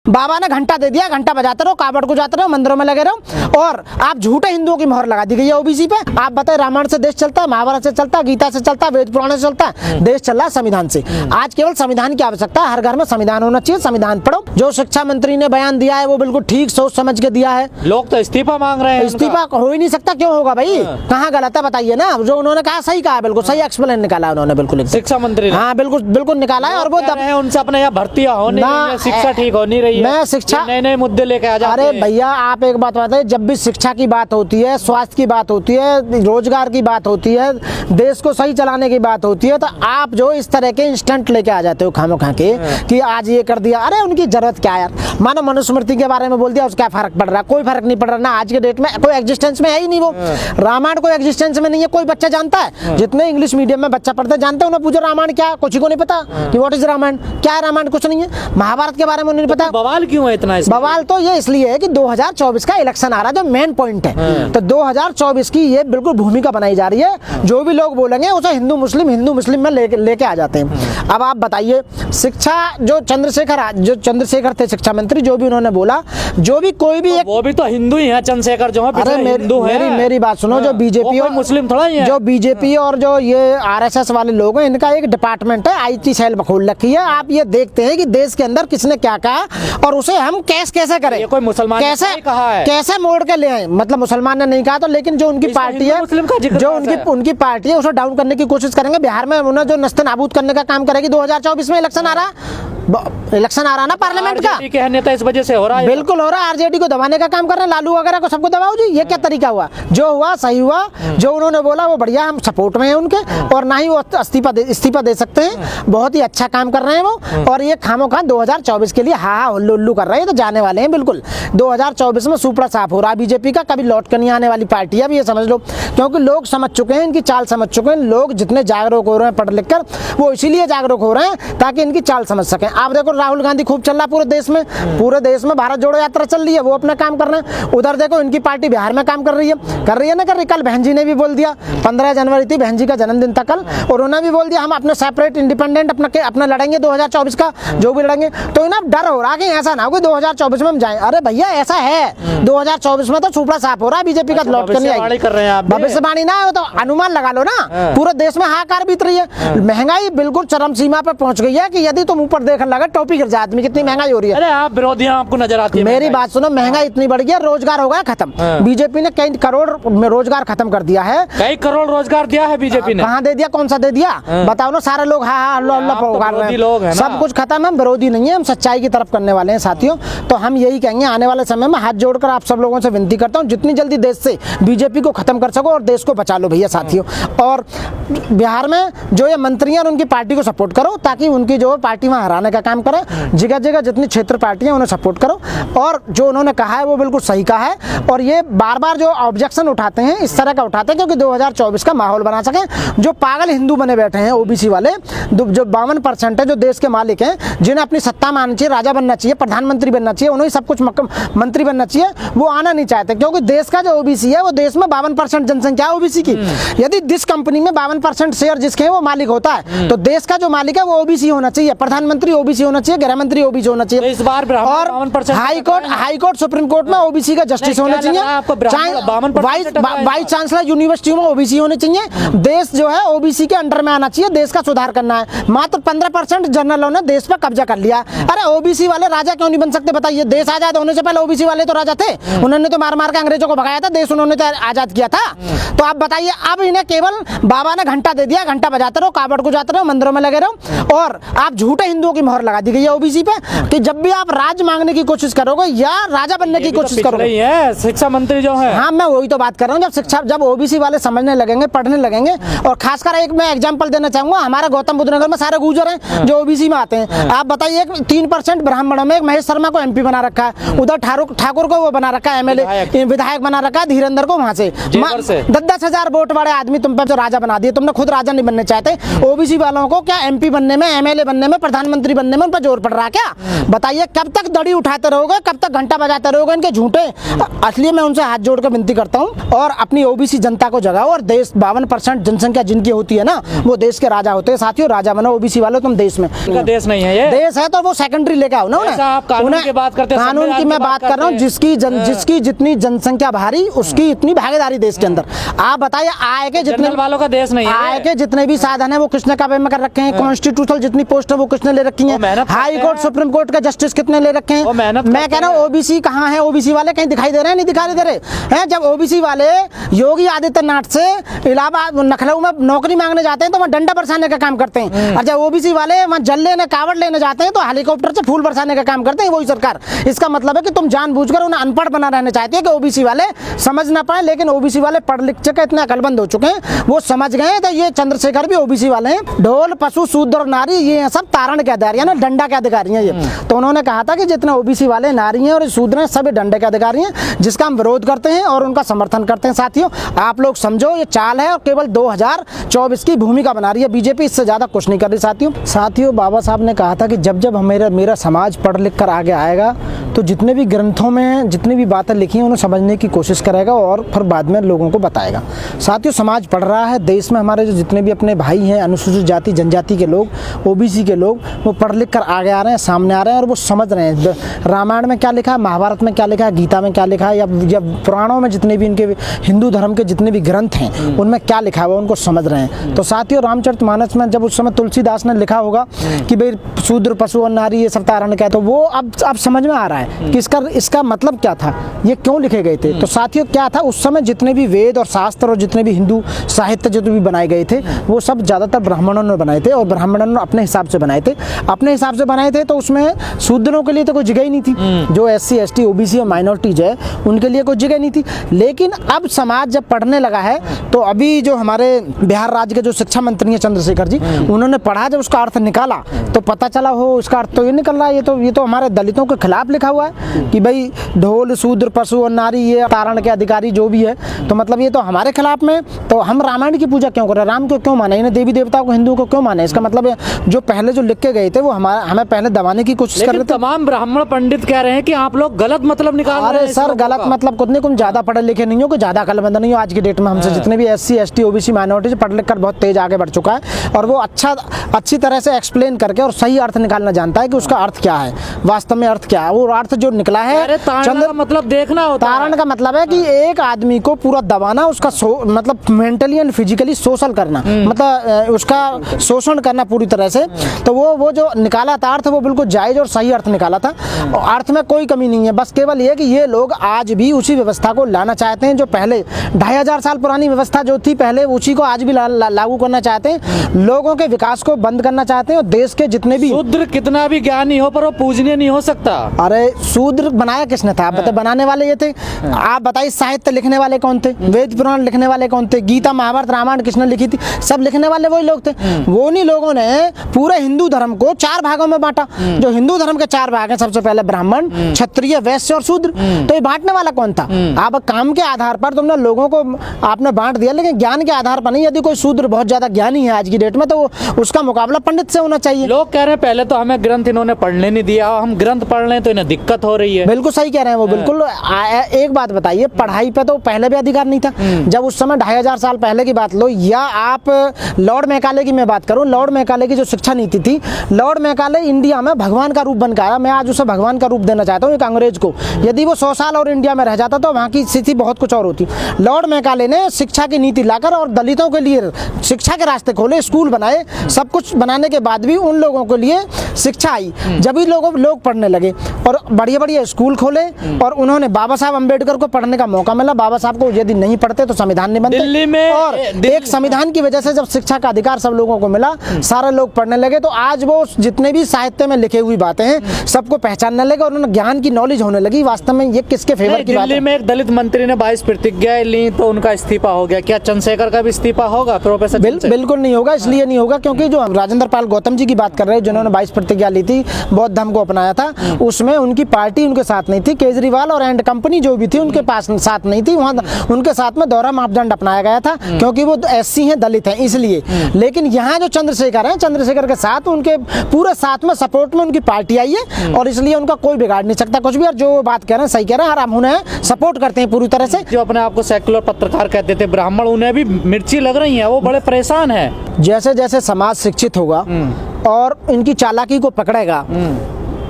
बाबा ने घंटा दे दिया, घंटा बजाते रहो, कावड़ को जाते रहो, मंदिरों में लगे रहो, और आप झूठे हिंदुओं की मोहर लगा दी गई है ओबीसी पे। आप बताए रामायण से देश चलता है, महाभारत से चलता है, गीता से चलता है, वेद पुराण से चलता है, देश चल रहा है संविधान से। आज केवल संविधान की आवश्यकता है, हर घर में संविधान होना चाहिए, संविधान पढ़ो। जो शिक्षा मंत्री ने बयान दिया है वो बिल्कुल ठीक सोच समझ के दिया है। लोग तो इस्तीफा मांग रहे हैं। इस्तीफा हो ही नहीं सकता, क्यों होगा भाई? कहाँ गलत है बताइए ना। जो उन्होंने कहा सही कहा, बिल्कुल सही एक्सप्लेन निकाला उन्होंने, बिल्कुल शिक्षा मंत्री। हाँ बिल्कुल बिल्कुल निकाला है। और वो उनसे अपने यहाँ भर्तियां हो नहीं रही है, शिक्षा ठीक हो नहीं रही है, मैं शिक्षा नए मुद्दे लेके आ जाते हैं। अरे भैया आप एक बात बताइए, जब भी शिक्षा की बात होती है, स्वास्थ्य की बात होती है, रोजगार की बात होती है, देश को सही चलाने की बात होती है, तो आप जो इस तरह के इंस्टेंट लेके आ जाते हो खामोखा के कि आज ये कर दिया। अरे उनकी जरूरत क्या है यार? मानो मनुस्मृति के बारे में बोल दिया, उसका फर्क पड़ रहा है? कोई फर्क नहीं पड़ रहा ना। आज के डेट में कोई एग्जिस्टेंस में है ही नहीं। वो रामायण कोई एग्जिस्टेंस में नहीं है। कोई बच्चा जानता है? जितने इंग्लिश मीडियम में बच्चा पढ़ते जानते हैं, उन्हें पूछो रामायण क्या, कुछ को नहीं पता कि व्हाट इज रामायण, क्या है रामायण, कुछ नहीं है। महाभारत के बारे में नहीं पता। बवाल क्यों है इतना? बवाल तो ये इसलिए है कि 2024 का इलेक्शन आ रहा है, जो मेन पॉइंट है। तो 2024 की ये बिल्कुल भूमिका बनाई जा रही है। जो भी लोग बोलेंगे उसे हिंदू मुस्लिम में लेके आ जाते हैं। अब आप बताइए, शिक्षा जो चंद्रशेखर थे शिक्षा मंत्री, जो भी उन्होंने बोला, जो भी कोई भी वो भी तो हिंदू ही है चंद्रशेखर जो है। अरे मेरी बात सुनो, जो बीजेपी और मुस्लिम थोड़ा ही है। जो बीजेपी और जो ये आरएसएस वाले लोग हैं, इनका एक डिपार्टमेंट है, आईटी सेल खोल रखी है। आप ये देखते हैं कि देश के अंदर किसने क्या कहा और उसे हम कैसे करें। ये कोई मुसलमान ने कहा है? कैसे मोड़ के ले आए? मतलब मुसलमान ने नहीं कहा तो, लेकिन जो उनकी पार्टी है, जो उनकी पार्टी है, उसे डाउन करने की कोशिश करेंगे। बिहार में उन्हें जो नस्ते नाबूद करने का काम करेगी। 2024 में इलेक्शन आ रहा ना पार्लियामेंट का, नेता इस वजह से हो रहा है। बिल्कुल हो रहा है। आरजेडी को दबाने का काम कर रहे हैं, लालू वगैरह को सबको दबाओ जी। ये क्या तरीका हुआ? जो हुआ सही हुआ, जो उन्होंने बोला वो बढ़िया, हम सपोर्ट में हैं उनके, और ना ही वो इस्तीफा दे सकते हैं। बहुत ही अच्छा काम कर रहे हैं वो। और ये खामोखा 2024 के लिए हा हुल्लू कर रहे हैं, तो जाने वाले हैं बिल्कुल। 2024 में सुपड़ा साफ हो रहा है बीजेपी का, कभी लौट कर नहीं आने वाली पार्टी है, अब ये समझ लो। क्योंकि लोग समझ चुके हैं, इनकी चाल समझ चुके हैं। लोग जितने जागरूक हो रहे हैं पढ़ लिख कर, वो इसीलिए जागरूक हो रहे हैं ताकि इनकी चाल समझ सकें। आप देखो राहुल गांधी खूब चल रहा है पूरे देश में भारत जोड़ो यात्रा चल रही है, वो अपना काम कर रहे हैं। उधर देखो इनकी पार्टी बिहार में काम कर रही है ना कर रही। कल बहन जी ने भी बोल दिया, 15 जनवरी थी बहन जी का जन्मदिन था कल, और उन्होंने भी बोल दिया हम अपने सेपरेट इंडिपेंडेंट अपना लड़ेंगे 2024 का, जो भी लड़ेंगे। तो इन्हें डर हो रहा है कि ऐसा ना हो कि 2024 में हम जाएं। अरे भैया ऐसा है, 2024 में तो सुपड़ा साफ हो रहा है बीजेपी का, लौट कर नहीं आएगी। भविष्यवाणी ना हो तो अनुमान लगा लो ना। पूरे देश में हाहाकार बीत रही है, महंगाई बिल्कुल चरम सीमा पर पहुंच गई है कि यदि तुम ऊपर देखने लगे टोपी गिर जाए आदमी, कितनी महंगाई हो रही है। अरे आप विरोधी आपको नजर आती है? मेरी बात सुनो, महंगाई इतनी बढ़ गई, रोजगार हो गया खत्म। बीजेपी ने कई करोड़ रोजगार खत्म कर दिया है। कई करोड़ रोजगार दिया है बीजेपी ने? कहाँ दे दिया, कौन सा दे दिया बताओ ना। सारे लोग हाँ अल्लाह सब कुछ खत्म। हम विरोधी नहीं है, हम सच्चाई की तरफ करने वाले हैं साथियों। तो हम यही कहेंगे आने वाले समय में, हाथ जोड़कर आप सब लोगों से विनती करता हूँ, जितनी जल्दी देश से बीजेपी को खत्म कर सको और देश को बचा लो भैया साथियों। और बिहार में जो ये मंत्री हैं उनकी पार्टी को सपोर्ट करो, ताकि उनकी जो पार्टी वहाँ हराने का काम करे। जगह जगह जितनी क्षेत्र पार्टियां उन्हें सपोर्ट करो, और जो उन्होंने कहा है वो बिल्कुल सही कहा है। और ये बार बार जो ऑब्जेक्शन उठाते हैं इस तरह का उठाते हैं क्योंकि 2024 का माहौल बना सकें। जो पागल हिंदू बने बैठे हैं ओबीसी वाले, जो 52% है, जो देश के मालिक हैं, जिन्हें अपनी सत्ता में आना चाहिए, राजा बनना चाहिए, प्रधानमंत्री बनना चाहिए, उन्हें सब कुछ मंत्री बनना चाहिए, वो आना नहीं चाहते। क्योंकि देश का जो ओबीसी है, वो देश में 52% जनसंख्या है ओबीसी की। यदि जिस कंपनी में 52% शेयर जिसके हैं वो मालिक होता है, तो देश का जो मालिक है वो ओबीसी होना चाहिए, प्रधानमंत्री ओबीसी होना चाहिए, गृह मंत्री ओबीसी होना चाहिए। इस बार और हाई कोर्ट सुप्रीम कोर्ट में ओबीसी का जस्टिस होना चाहिए। वाइस चांसलर यूनिवर्सिटियों में ओबीसी होने चाहिए। देश जो है ओबीसी के अंडर में आना चाहिए, देश का सुधार करना है। मात्र 15% जनरलों ने देश पर कब्जा कर लिया। अरे ओबीसी वाले राजा क्यों नहीं बन सकते बताइए? देश आजाद होने से पहले ओबीसी वाले तो राजा थे, उन्होंने तो मार के अंग्रेजों को भगाया था, देश उन्होंने तो आजाद किया था। तो आप बताइए, अब इन्हें केवल बाबा ने घंटा दे दिया, घंटा बजाते रहो, कावड़ को जाते रहो, मंदिरों में लगे रहो, और आप झूठे हिंदुओं की मोहर लगा दी गई है ओबीसी पे कि जब भी आप राज मांगने की कोशिश करोगे या राजा बनने की कोशिश करोगे। शिक्षा मंत्री जो है, हाँ मैं वही तो बात कर रहा हूँ। जब ओबीसी वाले समझने लगेंगे, पढ़ने लगेंगे, और खासकर एक मैं एग्जांपल देना चाहूंगा, हमारे गौतम बुद्ध नगर में सारे गुर्जर हैं जो ओबीसी में आते हैं। आप बताइए 3% ब्राह्मणों में एक महेश शर्मा को एमपी बना रखा है, उधर ठाकुर को वो बना रखा है एमएलए विधायक बना रखा है, धीरेन्द्र को वहां से 10,000 वोट वाले आदमी तुम पे जो राजा बना दिए। तुमने खुद राजा नहीं बनने चाहते, ओबीसी वालों को क्या एमपी बनने में, एमएलए बनने में, प्रधानमंत्री बनने बनने में उन पर जोर पड़ रहा है क्या? बताइए कब तक दड़ी उठाते रहोगे, कब तक घंटा बजाते रहोगे इनके झूठे? असलिए मैं उनसे हाथ जोड़ कर विनती करता हूँ और अपनी ओबीसी जनता को जगाओ और देश 52% जनसंख्या जिनकी होती है ना, वो देश के राजा होते हैं साथियों। राजा बनो ओबीसी वालों तुम देश में। इनका देश नहीं है ये, देश है तो वो सेकेंडरी लेके आओ ना उन्हें। आप कानून की बात करते हैं, कानून की मैं बात कर रहा हूँ, जिसकी जितनी जनसंख्या भारी उसकी इतनी भागीदारी देश के अंदर। आप बताइए आय के जितने वालों का देश नहीं है, आय के जितने भी साधन है वो किसने काबे में कर रखे हैं? कॉन्स्टिट्यूशनल जितनी पोस्ट है वो किसने ले रखी है? हाई कोर्ट सुप्रीम कोर्ट के जस्टिस कितने ले रखे हैं? मैं कह रहा हूँ ओबीसी कहाँ है? ओबीसी वाले कहीं दिखाई दे रहे हैं? नहीं दिखाई दे रहे हैं। जब ओबीसी वाले योगी आदित्यनाथ से इलाहाबाद लखनऊ में नौकरी मांगने जाते हैं तो वहाँ डंडा बरसाने का काम करते हैं, और जब ओबीसी वाले वहाँ जल लेने कावड़ लेने जाते हैं तो हेलीकॉप्टर से फूल बरसाने का काम करते हैं वही सरकार। इसका मतलब है कि तुम जानबूझकर उन्हें अनपढ़ बना रहना चाहती है कि ओबीसी वाले समझ ना पाए, लेकिन ओबीसी वाले पढ़ लिख के इतने अकलमंद हो चुके हैं, वो समझ गए। तो ये चंद्रशेखर भी ओबीसी वाले हैं। ढोल पशु शूद्र और नारी ये सब तारण के अधिकारी है ना, डंडा के अधिकारी हैं ये। तो उन्होंने कहा था कि जितने ओबीसी वाले नारी हैं और शूद्र हैं सभी डंडे के अधिकारी हैं, जिसका हम विरोध करते हैं और उनका समर्थन करते हैं। साथियों आप लोग समझो ये चाल है और केवल 2024 की भूमिका बना रही है बीजेपी, इससे ज्यादा कुछ नहीं कर रही। साथियों बाबा साहब ने कहा था कि जब मेरा समाज पढ़ लिख कर आगे आएगा तो जितने भी ग्रंथों में जितनी भी बातें लिखी हैं उन्हें समझने की कोशिश करेगा और फिर बाद में लोगों को बताएगा। साथियों समाज पढ़ रहा है, देश में हमारे जो जितने भी अपने भाई हैं अनुसूचित जाति जनजाति के लोग, ओबीसी के लोग, वो पढ़ लिख कर आगे आ रहे हैं, सामने आ रहे हैं और वो समझ रहे हैं रामायण में क्या लिखा है, महाभारत में क्या लिखा है, गीता में क्या लिखा है, या पुराणों में जितने भी इनके हिंदू धर्म के जितने भी ग्रंथ हैं उनमें क्या लिखा है वो उनको समझ रहे हैं। तो साथियों रामचरितमानस में जब उस समय तुलसीदास ने लिखा होगा कि भाई शूद्र पशु और नारी ये सब तारण क्या है, तो वो अब समझ में आ रहा है कि इसका मतलब क्या था, ये क्यों लिखे गए थे। तो साथियों क्या था उस समय जितने भी वेद और शास्त्र और जितने भी हिंदू साहित्य जो भी बनाए गए थे वो सब ज़्यादातर ब्राह्मणों ने बनाए थे और ब्राह्मणों ने अपने हिसाब से बनाए थे, तो उसमें शूद्रों के लिए तो कोई जगह ही नहीं थी। जो SC ST OBC और माइनॉरिटीज है उनके लिए कोई जगह नहीं थी। लेकिन अब समाज जब पढ़ने लगा है तो अभी जो हमारे बिहार राज्य के जो शिक्षा मंत्री हैं चंद्रशेखर जी, उन्होंने पढ़ा, जब उसका अर्थ निकाला तो पता चला हो इसका अर्थ तो ये निकल रहा है, ये तो हमारे दलितों के खिलाफ लिखा हुआ है कि भाई ढोल शूद्र पशु और नारी ये तारण के अधिकारी जो भी है, तो मतलब ये तो हमारे खिलाफ में। तो हम रामायण की पूजा क्यों करें, राम को क्यों माने, इन्हें देवी देवताओं को हिंदुओं को क्यों माने? इसका मतलब जो पहले जो लिख के गए थे वो हमें पहले दबाने की कोशिश कर रहे थे। तमाम ब्राह्मण पंडित कह रहे हैं कि आप लोग गलत मतलब निकाल रहे हैं। अरे सर गलत मतलब कुछ नहीं, तुम ज्यादा पढ़े लिखे नहीं हो, कोई ज्यादा अकलमंद नहीं हो। आज की डेट में हमसे जितने भी SC ST OBC माइनॉरिटी पढ़ लिख कर बहुत तेज आगे बढ़ चुका है और वो अच्छी तरह से एक्सप्लेन करके और सही अर्थ निकालना जानता है कि उसका अर्थ क्या है, वास्तव में अर्थ क्या है। वो अर्थ जो निकला है चंद्र मतलब देखना होता है। तारण का मतलब है कि एक आदमी को पूरा दबाना, उसका मतलब मेंटली एंड फिजिकली सोशल करना, मतलब उसका शोषण करना पूरी तरह से। तो वो जो निकाला था अर्थ वो बिल्कुल जायज और सही अर्थ निकाला था, और अर्थ में कोई कमी नहीं है। बस केवल ये कि ये लोग आज भी उसी व्यवस्था को लाना चाहते हैं जो पहले 2500 साल पुरानी व्यवस्था जो थी पहले, उसी को आज भी लागू करना चाहते हैं। लोगों के विकास को बंद करना चाहते हैं और देश के जितने भी शूद्र कितना भी ज्ञानी हो पर वो पूजनीय नहीं हो सकता। अरे शूद्र बनाया किसने था? आप बताइए, बनाने वाले ये थे। आप बताइए साहित्य लिखने वाले कौन थे, वेद पुराण लिखने वाले कौन थे, गीता महाभारत रामायण किसने लिखी थी? सब लिखने वाले वही लोग थे। वो नहीं लोगों ने पूरे हिंदू धर्म को 4 भागों में बांटा। जो हिंदू धर्म के 4 भाग हैं, सबसे पहले ब्राह्मण, क्षत्रिय, वैश्य और शूद्र। तो ये बांटने वाला कौन था? आप काम के आधार पर तुमने लोगों को आपने बांट दिया, लेकिन ज्ञान के आधार पर नहीं। यदि कोई शूद्र बहुत ज्यादा ज्ञानी है आज की डेट में तो उसका मुकाबला पंडित से होना चाहिए। लोग कह रहे हैं पहले तो हमें ग्रंथ इन्होंने पढ़ने नहीं दिया, हम ग्रंथ पढ़ रहे हैं तो इन्हें दिक्कत हो रही है। बिल्कुल सही कह रहे हैं वो। बिल्कुल एक बात बताइए, पढ़ाई पे तो पहले भी अधिकार नहीं था। जब उस समय 2500 साल पहले की बात लो, या आप लॉर्ड मैकाले की मैं बात करूं, लॉर्ड मैकाले की जो शिक्षा नीति थी, लॉर्ड मैकाले इंडिया में भगवान का रूप बनकर आया। मैं आज उसे भगवान का रूप देना चाहता हूँ एक अंग्रेज को। यदि वो 100 साल और इंडिया में रह जाता तो वहाँ की स्थिति बहुत कुछ और होती। लॉर्ड मैकाले ने शिक्षा की नीति लाकर और दलितों के लिए शिक्षा के रास्ते खोले, स्कूल बनाए, सब कुछ बनाने के बाद भी उन लोगों के लिए शिक्षा आई। जब भी लोग पढ़ने लगे और बढ़िया बढ़िया स्कूल खोले और उन्होंने बाबा साहब अम्बेडकर को पढ़ने का मौका मिला। बाबा साहब को यदि नहीं पढ़ते तो संविधान नहीं बनते। दिल्ली में और एक संविधान की वजह से जब शिक्षा का अधिकार सब लोगों को मिला, सारे लोग पढ़ने लगे, तो आज वो जितने भी साहित्य में लिखे हुई बातें हैं सबको पहचानने लगे और उन्हें ज्ञान की नॉलेज होने लगी। वास्तव में ये किसके फेवर की बात है? दिल्ली में एक दलित मंत्री ने 22 प्रतिज्ञाएं ली तो उनका इस्तीफा हो गया। क्या चंद्रशेखर का भी इस्तीफा होगा? प्रोफेसर बिल्कुल नहीं होगा। इसलिए नहीं होगा क्योंकि जो राजेंद्र पाल गौतम जी की बात कर रहे हैं, जिन्होंने 22 प्रतिज्ञा ली थी, बौद्ध धर्म को अपनाया था, उसमें उनकी उनकी पार्टी उनके साथ नहीं थी, केजरीवाल और एंड कंपनी जो भी थी उनके पास साथ नहीं थी, वहाँ उनके साथ में दोहरा मापदंड अपनाया गया था क्योंकि वो SC हैं, दलित हैं इसलिए। लेकिन यहाँ जो चंद्रशेखर हैं, चंद्रशेखर के साथ उनके पूरे साथ में सपोर्ट में उनकी पार्टी आई है और इसलिए उनका कोई बिगाड़ नहीं सकता कुछ भी। और जो बात कह रहे हैं सही कह रहे हैं और हम उन्हें सपोर्ट करते हैं पूरी तरह से। जो अपने आप को सेकुलर पत्रकार कहते थे ब्राह्मण, उन्हें भी मिर्ची लग रही है, वो बड़े परेशान है। जैसे जैसे समाज शिक्षित होगा और इनकी चालाकी को पकड़ेगा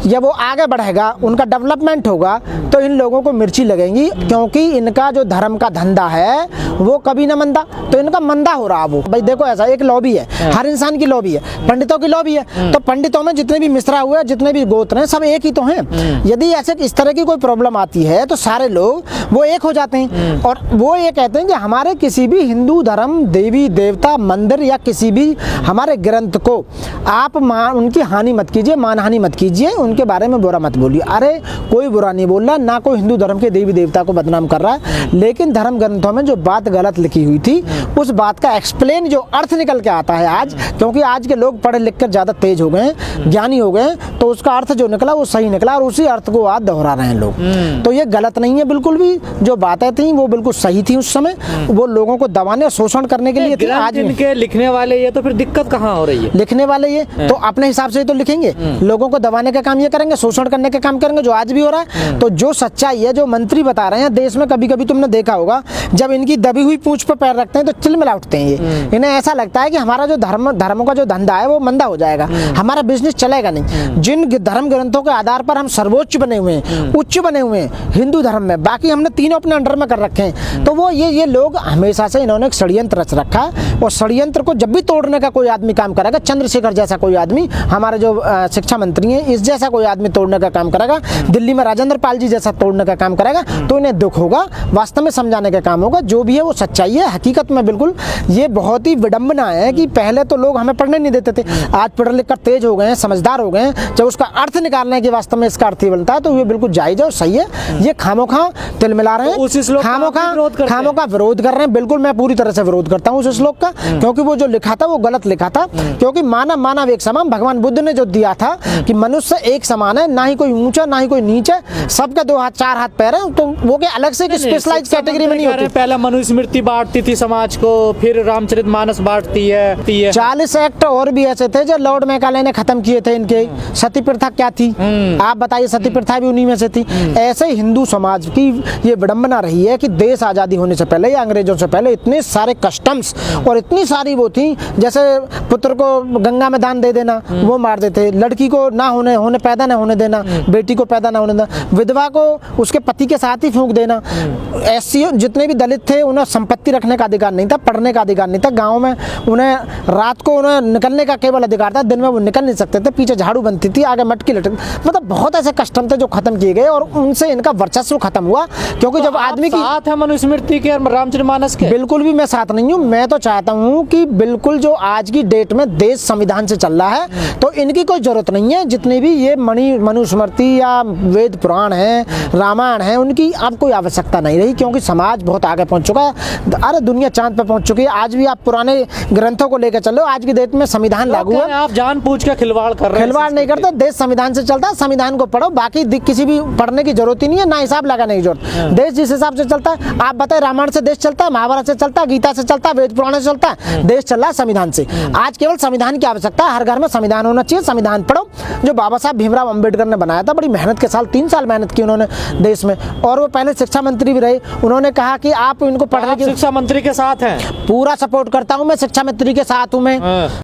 या वो आगे बढ़ेगा, उनका डेवलपमेंट होगा, तो इन लोगों को मिर्ची लगेंगी क्योंकि इनका जो धर्म का धंधा है वो कभी ना मंदा, तो इनका मंदा हो रहा। वो भाई देखो ऐसा एक लॉबी है, हर इंसान की लॉबी है, पंडितों की लॉबी है, तो पंडितों में जितने भी मिश्रा हुए, जितने भी गोत्र हैं, सब एक ही तो हैं। यदि ऐसे इस तरह की कोई प्रॉब्लम आती है तो सारे लोग वो एक हो जाते हैं और वो ये कहते हैं कि हमारे किसी भी हिंदू धर्म, देवी देवता, मंदिर या किसी भी हमारे ग्रंथ को आप उनकी हानि मत कीजिए, मानहानि मत कीजिए, उनके बारे में बुरा मत बोलिए। अरे कोई बुरा नहीं बोल रहा, ना कोई हिंदू धर्म के देवी देवता को बदनाम कर रहा है, लेकिन धर्म ग्रंथों में जो बात गलत लिखी हुई थी उस बात का एक्सप्लेन जो अर्थ निकल के आता है आज, क्योंकि आज के लोग पढ़े लिख कर ज़्यादा तेज हो गए, ज्ञानी हो गए, तो उसका अर्थ जो निकला वो सही निकला और उसी अर्थ को आज दोहरा रहे हैं लोग। तो ये गलत नहीं है बिल्कुल भी, जो बातें थी वो बिल्कुल सही थी उस समय, वो लोगों को दबाने और शोषण करने के लिए थी। आज इनके लिखने वाले ये तो फिर दिक्कत कहाँ हो रही है? लिखने वाले ये तो अपने हिसाब से तो लिखेंगे, लोगों को दबाने का काम ये करेंगे, शोषण करने का काम करेंगे, जो आज भी हो रहा है। तो जो सच्चाई है, जो मंत्री बता रहे हैं देश में, कभी कभी तुमने देखा होगा जब इनकी दबी हुई पूंछ पर पैर रखते हैं तो चिलमिला उठते हैं ये। इन्हें ऐसा लगता है कि हमारा जो धर्म का जो धंधा है वो मंदा हो जाएगा, हमारा बिजनेस चलेगा नहीं। जिन धर्म ग्रंथों के आधार पर हम सर्वोच्च बने हुए हैं, उच्च बने हुए हैं हिंदू धर्म में, बाकी हमने तीनों अपने अंडर में कर रखे हैं, तो वो ये लोग हमेशा से इन्होंने एक षड्यंत्र रच रखा है और षड्यंत्र को जब भी तोड़ने का कोई आदमी काम करेगा, चंद्रशेखर जैसा कोई आदमी, हमारे जो शिक्षा मंत्री हैं इस जैसा कोई आदमी तोड़ने का काम करेगा, दिल्ली में राजेंद्र पाल जी जैसा तोड़ने का काम करेगा, तो इन्हें दुख होगा, वास्तव में समझाने का काम होगा। जो भी है वो सच्चाई है, हकीकत में बिल्कुल ये बहुत ही विडंबना है कि पहले तो लोग हमें पढ़ने नहीं देते थे, आज पढ़ लिख कर तेज हो गए हैं, समझदार हो गए हैं, जब उसका अर्थ निकालने की वास्तव में इसका अर्थ ही बनता है तो ये बिल्कुल जायज है और सही है। ये खामोखा तिल मिला रहे हैं, खामोखा विरोध कर रहे हैं। बिल्कुल मैं पूरी तरह से विरोध करता हूँ उस श्लोक का, क्योंकि वो जो लिखा था वो गलत लिखा था, क्योंकि मानव एक समान भगवान बुद्ध ने जो दिया था कि मनुष्य एक समान है, ना ही कोई ऊंचा ना ही कोई नीचे, सबके 2 हाथ 4 हाथ पैर है, तो वो के अलग से स्पेशलाइज कैटेगरी में नहीं होती। पहले मनुस्मृति बांटती थी समाज को, फिर रामचरितमानस बांटती है। 40 एक्ट और भी ऐसे थे जो लॉर्ड मैकाले ने खत्म किए थे इनके। सती प्रथा क्या थी आप बताइए, सती प्रथा भी उन्हीं में से थी। ऐसे हिंदू समाज की ये विडंबना रही है कि देश आजादी होने से पहले या अंग्रेजों से पहले इतने सारे कस्टम्स और इतनी सारी वो थी, जैसे पुत्र को गंगा में दान दे देना वो मार देते, लड़की को ना होने पैदा ना होने देना, बेटी को पैदा ना होने देना, विधवा को उसके पति के साथ ही फूंक देना। SC जितने भी दलित थे उन्हें संपत्ति रखने का अधिकार नहीं था, पढ़ने का अधिकार नहीं था, गाँव में उन्हें रात को उन्हें निकलने का केवल अधिकार था, दिन में वो निकल नहीं सकते थे, पीछे झाड़ू बनती थी, आगे मटकी लटक, मतलब बहुत ऐसे कस्टम थे जो खत्म किए गए और उनसे इनका वर्चस्व खत्म हुआ। क्योंकि जब आदमी की साथ है मनुस्मृति के रामचरितमानस के, बिल्कुल भी मैं साथ नहीं हूँ। मैं तो चाहता हूँ कि बिल्कुल जो आज की डेट में देश संविधान से चल रहा है तो इनकी कोई जरूरत नहीं है। जितने भी ये मनुस्मृति या वेद पुराण है, रामायण है, उनकी अब कोई आवश्यकता नहीं रही, क्योंकि समाज बहुत आगे पहुंच चुका है। अरे दुनिया चांद पे पहुंच चुकी है। आज भी आप पुराने ग्रंथों को लेकर चलो, आज की डेट में संविधान लागू है, आप जानबूझ के खिलवाड़ कर रहे हैं। खिलवाड़ नहीं करते, देश संविधान से चलता है, संविधान को पढ़ो, बाकी किसी भी पढ़ने की जरूरत ही नहीं है, ना हिसाब लगाने की जरूरत। देश जिस हिसाब से चलता है, आप बताए रामायण से देश चलता है, महाभारत से चलता है, गीता से चलता है, वेद पुराण से चलता है, देश चल रहा है संविधान से। आज केवल संविधान की आवश्यकता है, हर घर में संविधान होना चाहिए, संविधान पढ़ो जो बाबा साहब भीमराव अंबेडकर ने बनाया था, बड़ी मेहनत के साल 3 साल मेहनत की उन्होंने देश में, और वो पहले शिक्षा मंत्री भी रहे। उन्होंने कहा कि आप इनको पढ़ने की, शिक्षा मंत्री के साथ हैं, पूरा सपोर्ट करता हूं मैं, शिक्षा मंत्री के साथ हूं मैं।